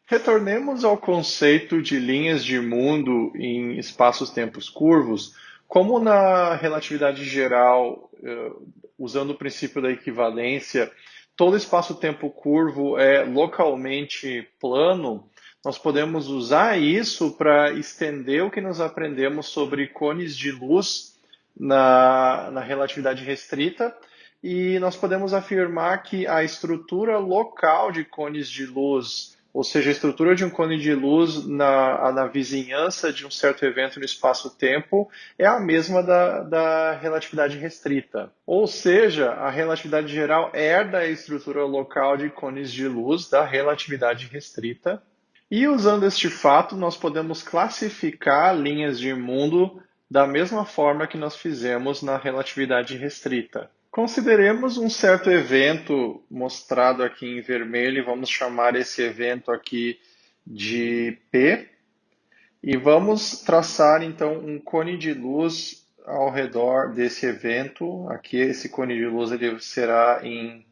Retornemos ao conceito de linhas de mundo em espaços-tempos curvos. Como na relatividade geral, usando o princípio da equivalência, todo espaço-tempo curvo é localmente plano, nós podemos usar isso para estender o que nós aprendemos sobre cones de luz na relatividade restrita, e nós podemos afirmar que a estrutura local de cones de luz, ou seja, a estrutura de um cone de luz na vizinhança de um certo evento no espaço-tempo, é a mesma da relatividade restrita. Ou seja, a relatividade geral herda a estrutura local de cones de luz da relatividade restrita. E usando este fato, nós podemos classificar linhas de mundo da mesma forma que nós fizemos na relatividade restrita. Consideremos um certo evento mostrado aqui em vermelho, e vamos chamar esse evento aqui de P, e vamos traçar então um cone de luz ao redor desse evento. Aqui esse cone de luz ele será em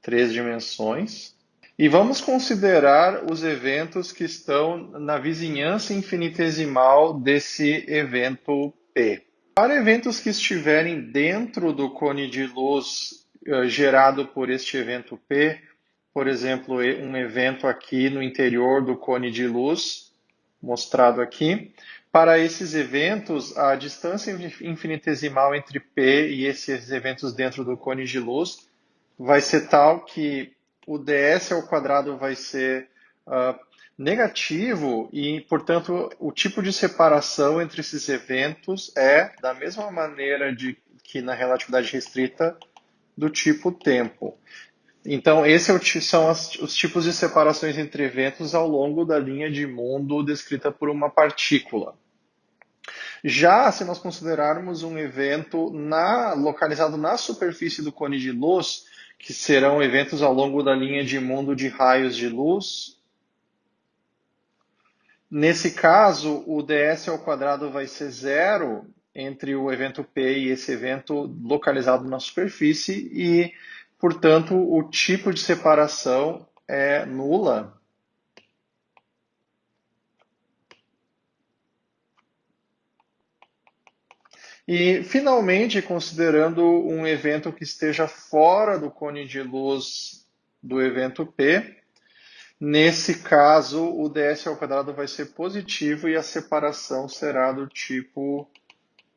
3 dimensões. E vamos considerar os eventos que estão na vizinhança infinitesimal desse evento P. Para eventos que estiverem dentro do cone de luz gerado por este evento P, por exemplo, um evento aqui no interior do cone de luz, mostrado aqui, para esses eventos, a distância infinitesimal entre P e esses eventos dentro do cone de luz vai ser tal que o ds ao quadrado vai ser negativo e, portanto, o tipo de separação entre esses eventos é da mesma maneira que na relatividade restrita do tipo tempo. Então, esses são os tipos de separações entre eventos ao longo da linha de mundo descrita por uma partícula. Já se nós considerarmos um evento localizado na superfície do cone de luz, que serão eventos ao longo da linha de mundo de raios de luz, nesse caso, o ds ao quadrado vai ser zero entre o evento P e esse evento localizado na superfície e, portanto, o tipo de separação é nula. E, finalmente, considerando um evento que esteja fora do cone de luz do evento P, nesse caso, o ds ao quadrado vai ser positivo e a separação será do tipo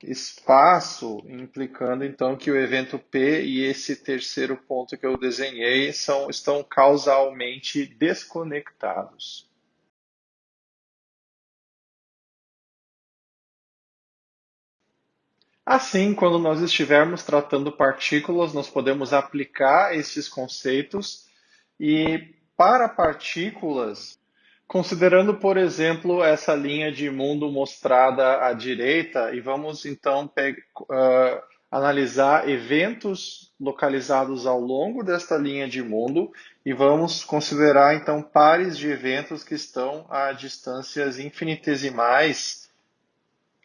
espaço, implicando então que o evento P e esse terceiro ponto que eu desenhei estão causalmente desconectados. Assim, quando nós estivermos tratando partículas, nós podemos aplicar esses conceitos e para partículas, considerando, por exemplo, essa linha de mundo mostrada à direita, e vamos então analisar eventos localizados ao longo desta linha de mundo e vamos considerar então pares de eventos que estão a distâncias infinitesimais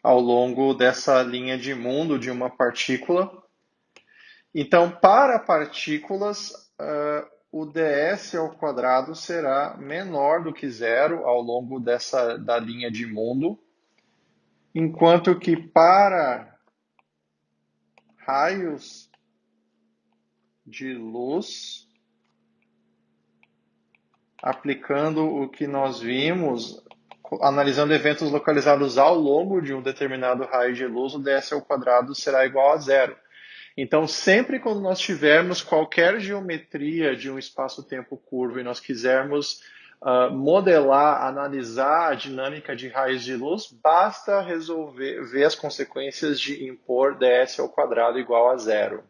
ao longo dessa linha de mundo de uma partícula. Então, para partículas, o ds ao quadrado será menor do que zero ao longo da linha de mundo, enquanto que para raios de luz, aplicando o que nós vimos, analisando eventos localizados ao longo de um determinado raio de luz, o ds ao quadrado será igual a zero. Então, sempre quando nós tivermos qualquer geometria de um espaço-tempo curvo e nós quisermos modelar, analisar a dinâmica de raios de luz, basta ver as consequências de impor ds ao quadrado igual a zero.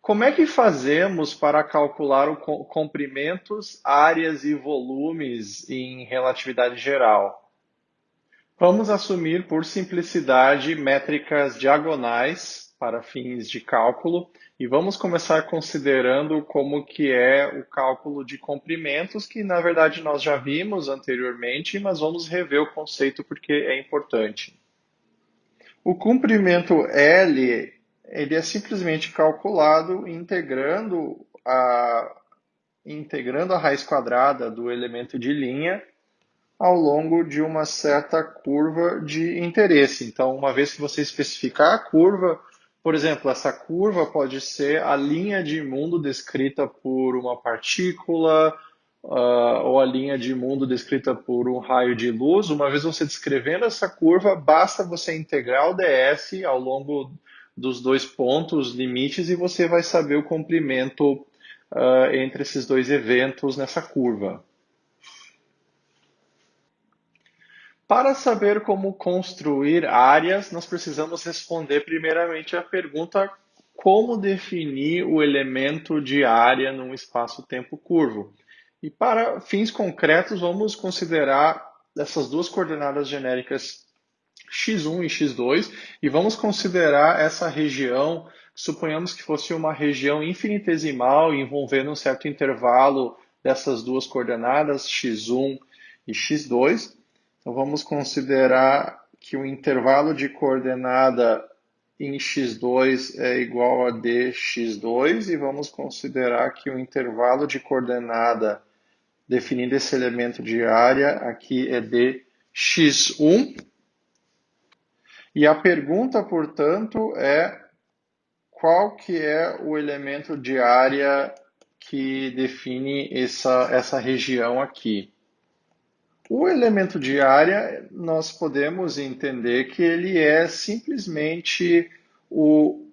Como é que fazemos para calcular comprimentos, áreas e volumes em relatividade geral? Vamos assumir, por simplicidade, métricas diagonais para fins de cálculo e vamos começar considerando como que é o cálculo de comprimentos, que na verdade nós já vimos anteriormente, mas vamos rever o conceito porque é importante. O comprimento L ele é simplesmente calculado integrando a raiz quadrada do elemento de linha ao longo de uma certa curva de interesse. Então, uma vez que você especificar a curva, por exemplo, essa curva pode ser a linha de mundo descrita por uma partícula, ou a linha de mundo descrita por um raio de luz. Uma vez você descrevendo essa curva, basta você integrar o ds ao longo dos dois pontos limites e você vai saber o comprimento entre esses dois eventos nessa curva. Para saber como construir áreas, nós precisamos responder primeiramente a pergunta como definir o elemento de área num espaço-tempo curvo. E para fins concretos, vamos considerar essas duas coordenadas genéricas x1 e x2 e vamos considerar essa região, suponhamos que fosse uma região infinitesimal envolvendo um certo intervalo dessas duas coordenadas x1 e x2. Então vamos considerar que o intervalo de coordenada em x2 é igual a dx2 e vamos considerar que o intervalo de coordenada definindo esse elemento de área aqui é dx1. E a pergunta, portanto, é qual que é o elemento de área que define essa região aqui. O elemento de área, nós podemos entender que ele é simplesmente o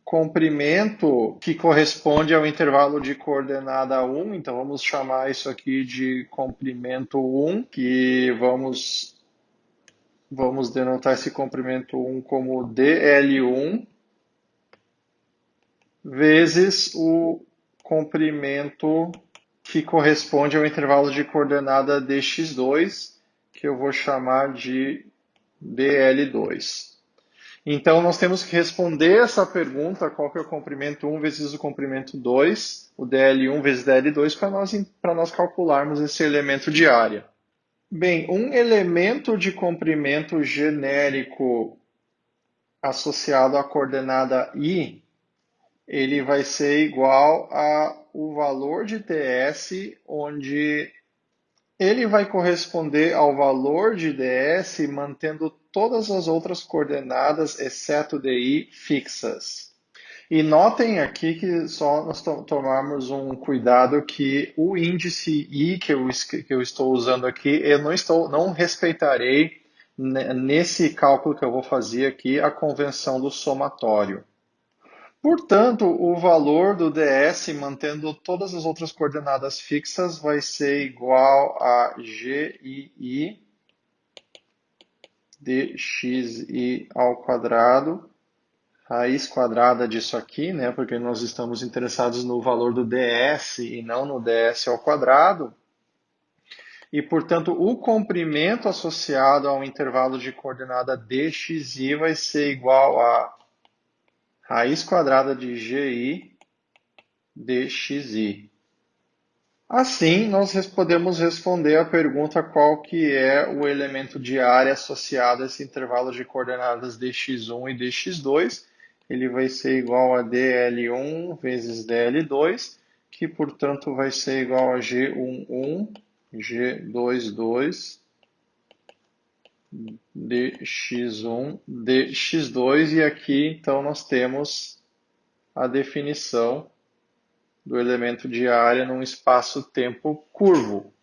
comprimento que corresponde ao intervalo de coordenada 1. Então, vamos chamar isso aqui de comprimento 1, que vamos denotar esse comprimento 1 como dl1 vezes o comprimento que corresponde ao intervalo de coordenada dx2, que eu vou chamar de dl2. Então, nós temos que responder essa pergunta, qual que é o comprimento 1 vezes o comprimento 2, o dl1 vezes dl2, para nós calcularmos esse elemento de área. Bem, um elemento de comprimento genérico associado à coordenada i, ele vai ser igual ao valor de ts, onde ele vai corresponder ao valor de ds mantendo todas as outras coordenadas, exceto di, fixas. E notem aqui que só nós tomarmos um cuidado que o índice i que eu estou usando aqui, eu não respeitarei nesse cálculo que eu vou fazer aqui a convenção do somatório. Portanto, o valor do ds, mantendo todas as outras coordenadas fixas, vai ser igual a gii dxi ao quadrado, raiz quadrada disso aqui, né, porque nós estamos interessados no valor do ds e não no ds ao quadrado. E, portanto, o comprimento associado ao intervalo de coordenada dxi vai ser igual a raiz quadrada de gi dxi. Assim, nós podemos responder a pergunta qual que é o elemento de área associado a esse intervalo de coordenadas dx1 e dx2. Ele vai ser igual a dl1 vezes dl2, que, portanto, vai ser igual a g11, g22, dx1, dx2. E aqui, então, nós temos a definição do elemento de área num espaço-tempo curvo.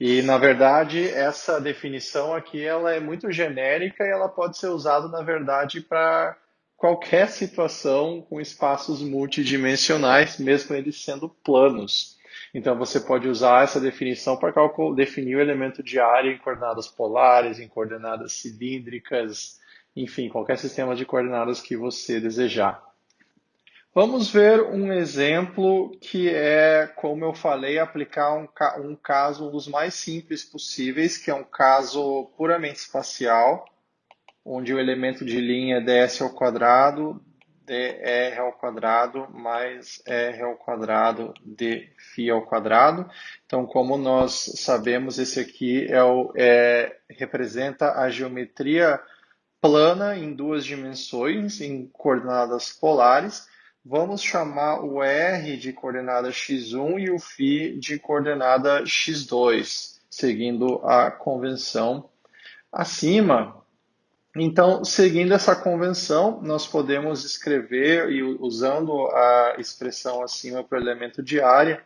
E, na verdade, essa definição aqui ela é muito genérica e ela pode ser usada, na verdade, para qualquer situação com espaços multidimensionais, mesmo eles sendo planos. Então, você pode usar essa definição para definir o elemento de área em coordenadas polares, em coordenadas cilíndricas, enfim, qualquer sistema de coordenadas que você desejar. Vamos ver um exemplo que é, como eu falei, aplicar um caso, um dos mais simples possíveis, que é um caso puramente espacial, onde o elemento de linha é ds ao quadrado, dr ao quadrado, mais r ao quadrado, dφ ao quadrado. Então, como nós sabemos, esse aqui representa a geometria plana em duas dimensões, em coordenadas polares. Vamos chamar o R de coordenada x1 e o φ de coordenada x2, seguindo a convenção acima. Então, seguindo essa convenção, nós podemos escrever, e usando a expressão acima para o elemento de área,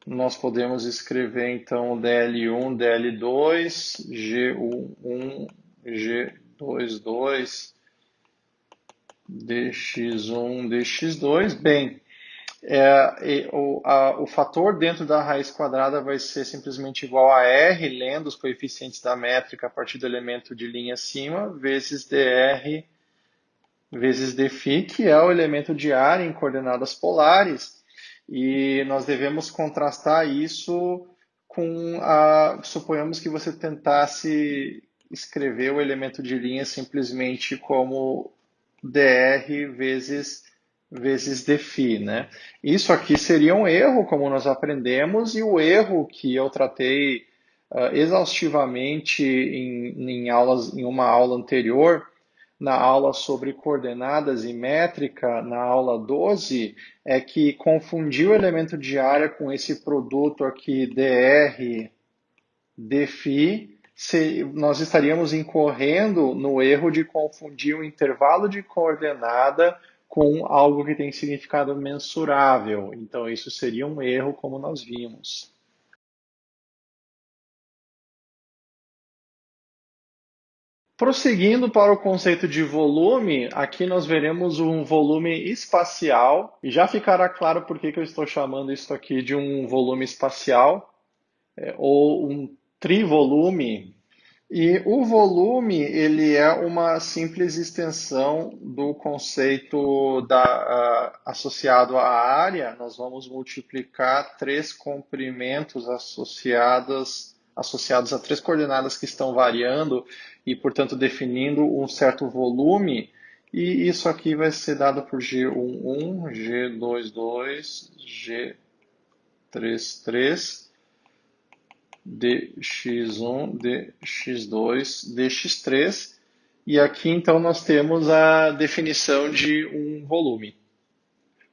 nós podemos escrever então dl1, dl2, g11, g22, dx1, dx2. Bem, o fator dentro da raiz quadrada vai ser simplesmente igual a R, lendo os coeficientes da métrica a partir do elemento de linha acima, vezes dr vezes dφ, que é o elemento de área em coordenadas polares. E nós devemos contrastar isso com suponhamos que você tentasse escrever o elemento de linha simplesmente como dr vezes dφ, né? Isso aqui seria um erro, como nós aprendemos, e o erro que eu tratei exaustivamente em uma aula anterior, na aula sobre coordenadas e métrica, na aula 12, é que confundir o elemento de área com esse produto aqui, dr, dφ, nós estaríamos incorrendo no erro de confundir o intervalo de coordenada com algo que tem significado mensurável. Então, isso seria um erro, como nós vimos. Prosseguindo para o conceito de volume, aqui nós veremos um volume espacial, e já ficará claro por que eu estou chamando isso aqui de um volume espacial, ou um trivolume. E o volume, ele é uma simples extensão do conceito associado à área. Nós vamos multiplicar três comprimentos associados a três coordenadas que estão variando e, portanto, definindo um certo volume. E isso aqui vai ser dado por G11, G22, G33, dx1, dx2, dx3. E aqui então nós temos a definição de um volume.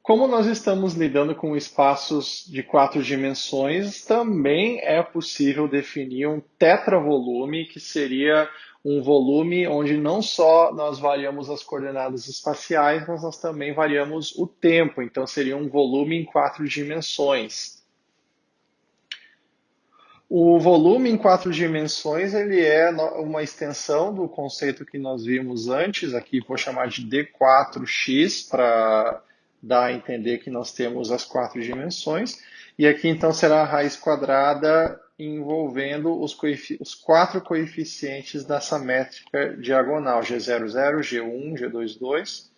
Como nós estamos lidando com espaços de quatro dimensões, também é possível definir um tetravolume, que seria um volume onde não só nós variamos as coordenadas espaciais, mas nós também variamos o tempo. Então seria um volume em quatro dimensões. O volume em quatro dimensões ele é uma extensão do conceito que nós vimos antes. Aqui vou chamar de D4x para dar a entender que nós temos as quatro dimensões. E aqui então será a raiz quadrada envolvendo os quatro coeficientes dessa métrica diagonal: G00, G1, G22,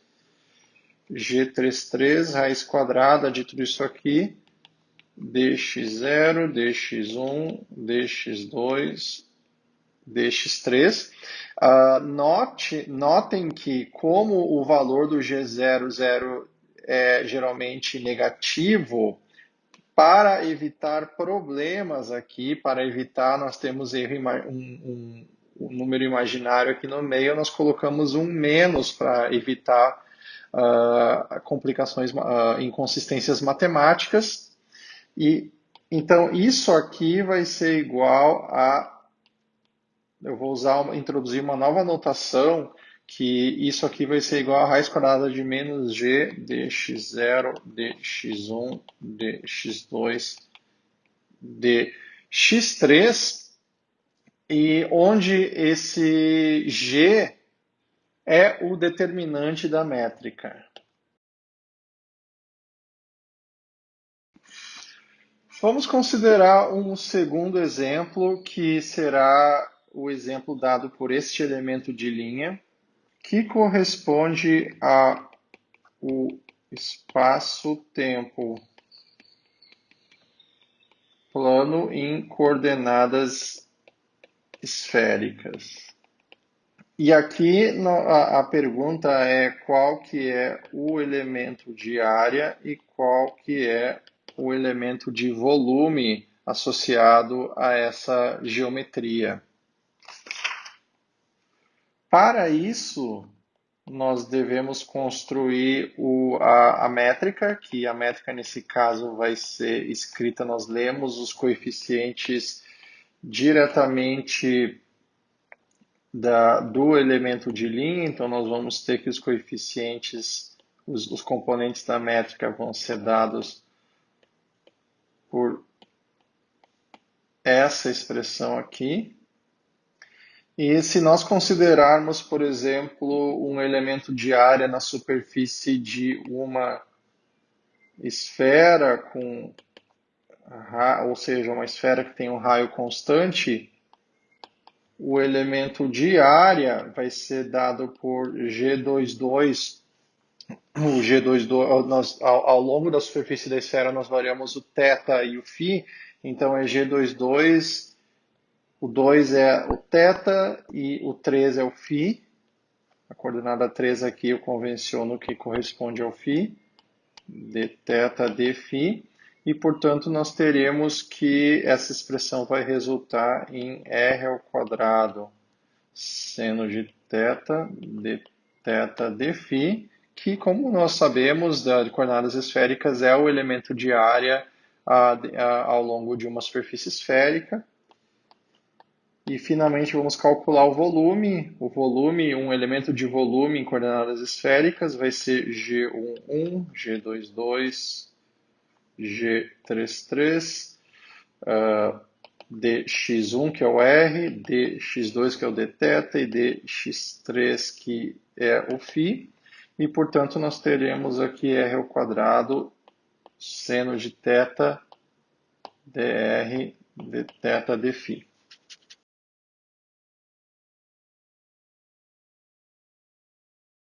G33, raiz quadrada de tudo isso aqui, dx0, dx1, dx2, dx3. Notem que como o valor do G00 é geralmente negativo, para evitar problemas aqui, para evitar nós temos um número imaginário aqui no meio, nós colocamos um menos para evitar complicações, inconsistências matemáticas. E então isso aqui vai ser igual a, eu vou introduzir uma nova notação, que isso aqui vai ser igual a raiz quadrada de menos g dx0, dx1, dx2, dx3, e onde esse g é o determinante da métrica. Vamos considerar um segundo exemplo, que será o exemplo dado por este elemento de linha, que corresponde ao espaço-tempo plano em coordenadas esféricas. E aqui a pergunta é qual que é o elemento de área e qual que é o elemento de volume associado a essa geometria. Para isso, nós devemos construir a métrica, que a métrica nesse caso vai ser escrita, nós lemos os coeficientes diretamente do elemento de linha, então nós vamos ter que os coeficientes, os componentes da métrica vão ser dados por essa expressão aqui. E se nós considerarmos, por exemplo, um elemento de área na superfície de uma esfera ou seja, uma esfera que tem um raio constante, o elemento de área vai ser dado por G22. O G22, ao longo da superfície da esfera, nós variamos o θ e o φ, então é G22, o 2 é o θ e o 3 é o φ. A coordenada 3 aqui eu convenciono que corresponde ao φ, dθ dφ, e portanto nós teremos que essa expressão vai resultar em r ao quadrado seno de θ dθ dφ, que, como nós sabemos, de coordenadas esféricas é o elemento de área ao longo de uma superfície esférica. E, finalmente, vamos calcular o volume. O volume, um elemento de volume em coordenadas esféricas, vai ser G11, G22, G33, dx1, que é o R, dx2, que é o dθ, e dx3, que é o φ. E, portanto, nós teremos aqui r ao quadrado seno de θ dr dθ dφ.